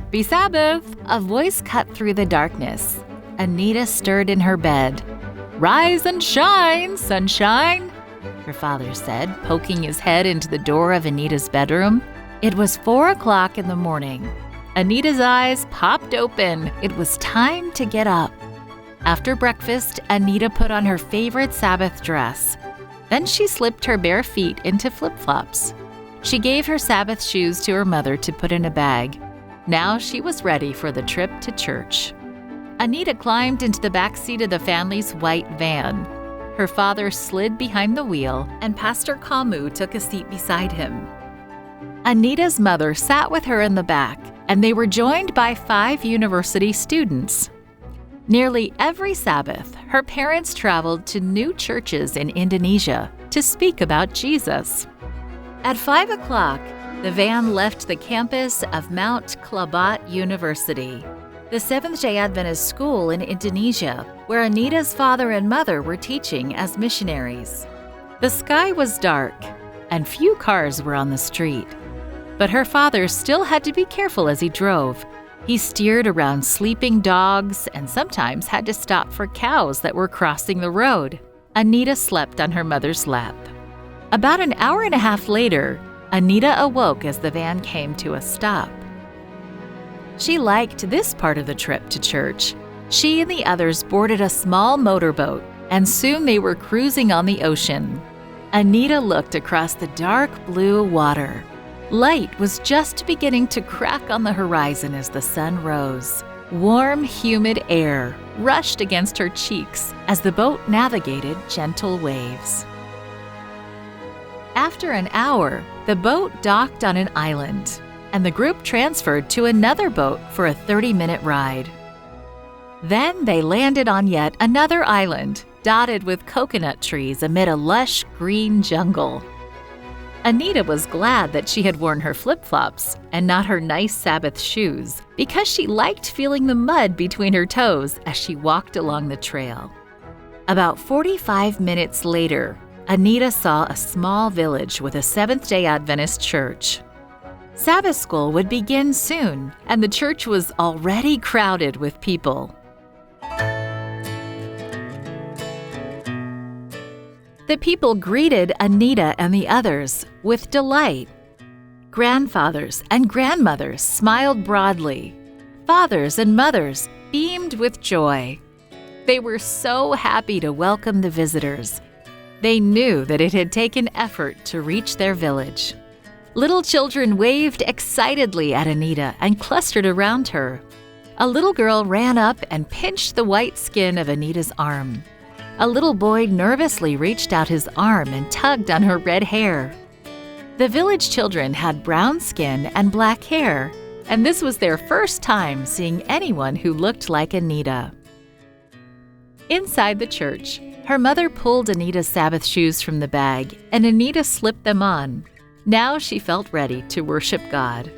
Happy Sabbath! A voice cut through the darkness. Anita stirred in her bed. Rise and shine, sunshine, her father said, poking his head into the door of Anita's bedroom. It was 4 o'clock in the morning. Anita's eyes popped open. It was time to get up. After breakfast, Anita put on her favorite Sabbath dress. Then she slipped her bare feet into flip-flops. She gave her Sabbath shoes to her mother to put in a bag. Now she was ready for the trip to church. Anita climbed into the back seat of the family's white van. Her father slid behind the wheel, and Pastor Kamu took a seat beside him. Anita's mother sat with her in the back, and they were joined by 5 university students. Nearly every Sabbath, her parents traveled to new churches in Indonesia to speak about Jesus. At 5 o'clock, the van left the campus of Mount Klabat University, the Seventh-day Adventist school in Indonesia, where Anita's father and mother were teaching as missionaries. The sky was dark, and few cars were on the street. But her father still had to be careful as he drove. He steered around sleeping dogs and sometimes had to stop for cows that were crossing the road. Anita slept on her mother's lap. About an hour and a half later, Anita awoke as the van came to a stop. She liked this part of the trip to church. She and the others boarded a small motorboat, and soon they were cruising on the ocean. Anita looked across the dark blue water. Light was just beginning to crack on the horizon as the sun rose. Warm, humid air rushed against her cheeks as the boat navigated gentle waves. After an hour, the boat docked on an island, and the group transferred to another boat for a 30-minute ride. Then they landed on yet another island, dotted with coconut trees amid a lush green jungle. Anita was glad that she had worn her flip-flops and not her nice Sabbath shoes, because she liked feeling the mud between her toes as she walked along the trail. About 45 minutes later, Anita saw a small village with a Seventh-day Adventist church. Sabbath school would begin soon, and the church was already crowded with people. The people greeted Anita and the others with delight. Grandfathers and grandmothers smiled broadly. Fathers and mothers beamed with joy. They were so happy to welcome the visitors. They knew that it had taken effort to reach their village. Little children waved excitedly at Anita and clustered around her. A little girl ran up and pinched the white skin of Anita's arm. A little boy nervously reached out his arm and tugged on her red hair. The village children had brown skin and black hair, and this was their first time seeing anyone who looked like Anita. Inside the church, her mother pulled Anita's Sabbath shoes from the bag, and Anita slipped them on. Now she felt ready to worship God.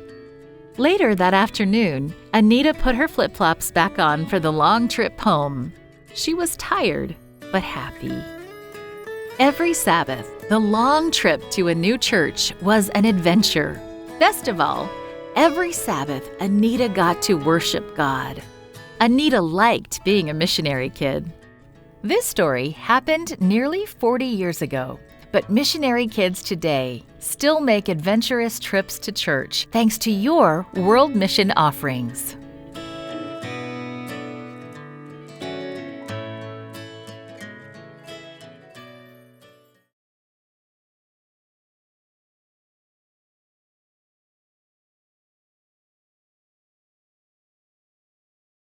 Later that afternoon, Anita put her flip-flops back on for the long trip home. She was tired, but happy. Every Sabbath, the long trip to a new church was an adventure. Best of all, every Sabbath, Anita got to worship God. Anita liked being a missionary kid. This story happened nearly 40 years ago, but missionary kids today still make adventurous trips to church thanks to your World Mission offerings.